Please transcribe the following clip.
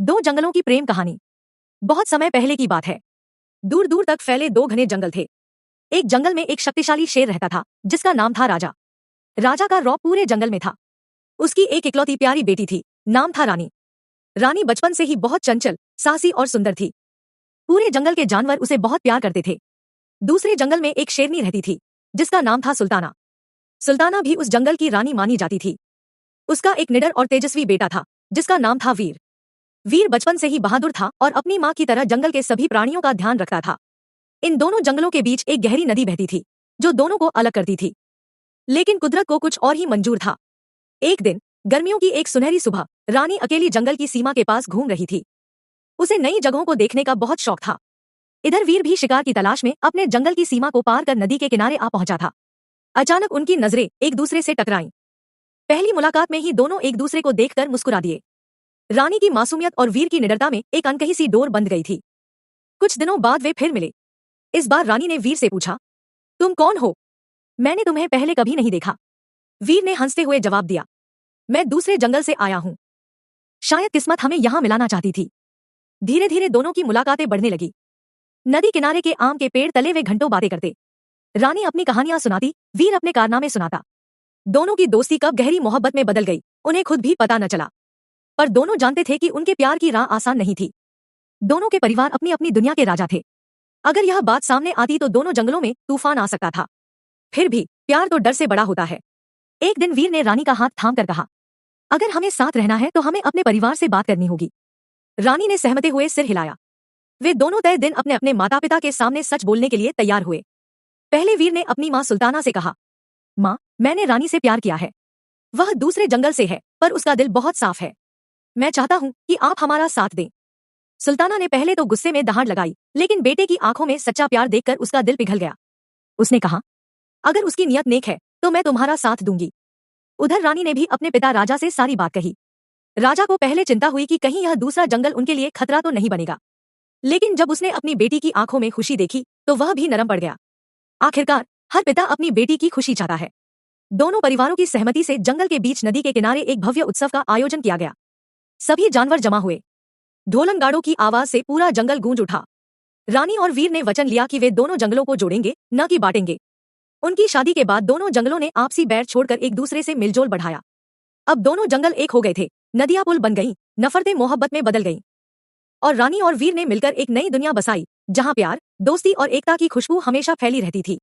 दो जंगलों की प्रेम कहानी। बहुत समय पहले की बात है। दूर दूर तक फैले दो घने जंगल थे। एक जंगल में एक शक्तिशाली शेर रहता था जिसका नाम था राजा। राजा का रौब पूरे जंगल में था। उसकी एक इकलौती प्यारी बेटी थी, नाम था रानी। रानी बचपन से ही बहुत चंचल, साहसी और सुंदर थी। पूरे जंगल के जानवर उसे बहुत प्यार करते थे। दूसरे जंगल में एक शेरनी रहती थी जिसका नाम था सुल्ताना। सुल्ताना भी उस जंगल की रानी मानी जाती थी। उसका एक निडर और तेजस्वी बेटा था जिसका नाम था वीर। वीर बचपन से ही बहादुर था और अपनी माँ की तरह जंगल के सभी प्राणियों का ध्यान रखता था। इन दोनों जंगलों के बीच एक गहरी नदी बहती थी जो दोनों को अलग करती थी। लेकिन कुदरत को कुछ और ही मंजूर था। एक दिन गर्मियों की एक सुनहरी सुबह रानी अकेली जंगल की सीमा के पास घूम रही थी। उसे नई जगहों को देखने का बहुत शौक था। इधर वीर भी शिकार की तलाश में अपने जंगल की सीमा को पार कर नदी के किनारे आ पहुंचा था। अचानक उनकी नजरें एक दूसरे से टकराईं। पहली मुलाकात में ही दोनों एक दूसरे को देखकर मुस्कुरा दिए। रानी की मासूमियत और वीर की निडरता में एक अनकही सी डोर बंध गई थी। कुछ दिनों बाद वे फिर मिले। इस बार रानी ने वीर से पूछा, तुम कौन हो? मैंने तुम्हें पहले कभी नहीं देखा। वीर ने हंसते हुए जवाब दिया, मैं दूसरे जंगल से आया हूं। शायद किस्मत हमें यहाँ मिलाना चाहती थी। धीरे धीरे दोनों की मुलाकातें बढ़ने लगी। नदी किनारे के आम के पेड़ तले वे घंटों बातें करते। रानी अपनी कहानियां सुनाती, वीर अपने कारनामे सुनाता। दोनों की दोस्ती कब गहरी मोहब्बत में बदल गई उन्हें खुद भी पता न चला। पर दोनों जानते थे कि उनके प्यार की राह आसान नहीं थी। दोनों के परिवार अपनी अपनी दुनिया के राजा थे। अगर यह बात सामने आती तो दोनों जंगलों में तूफान आ सकता था। फिर भी प्यार तो डर से बड़ा होता है। एक दिन वीर ने रानी का हाथ थाम कर कहा, अगर हमें साथ रहना है तो हमें अपने परिवार से बात करनी होगी। रानी ने सहमते हुए सिर हिलाया। वे दोनों तय दिन अपने अपने माता पिता के सामने सच बोलने के लिए तैयार हुए। पहले वीर ने अपनी माँ सुल्ताना से कहा, माँ, मैंने रानी से प्यार किया है। वह दूसरे जंगल से है पर उसका दिल बहुत साफ है। मैं चाहता हूँ कि आप हमारा साथ दें। सुल्ताना ने पहले तो गुस्से में दहाड़ लगाई, लेकिन बेटे की आंखों में सच्चा प्यार देखकर उसका दिल पिघल गया। उसने कहा, अगर उसकी नियत नेक है तो मैं तुम्हारा साथ दूंगी। उधर रानी ने भी अपने पिता राजा से सारी बात कही। राजा को पहले चिंता हुई कि कहीं यह दूसरा जंगल उनके लिए खतरा तो नहीं बनेगा, लेकिन जब उसने अपनी बेटी की आंखों में खुशी देखी तो वह भी नरम पड़ गया। आखिरकार हर पिता अपनी बेटी की खुशी चाहता है। दोनों परिवारों की सहमति से जंगल के बीच नदी के किनारे एक भव्य उत्सव का आयोजन किया गया। सभी जानवर जमा हुए। ढोल नगाड़ों की आवाज से पूरा जंगल गूंज उठा। रानी और वीर ने वचन लिया कि वे दोनों जंगलों को जोड़ेंगे, न कि बांटेंगे। उनकी शादी के बाद दोनों जंगलों ने आपसी बैर छोड़कर एक दूसरे से मिलजोल बढ़ाया। अब दोनों जंगल एक हो गए थे। नदियां पुल बन गईं, नफरतें मोहब्बत में बदल गईं। और रानी और वीर ने मिलकर एक नई दुनिया बसाई जहां प्यार, दोस्ती और एकता की खुशबू हमेशा फैली रहती थी।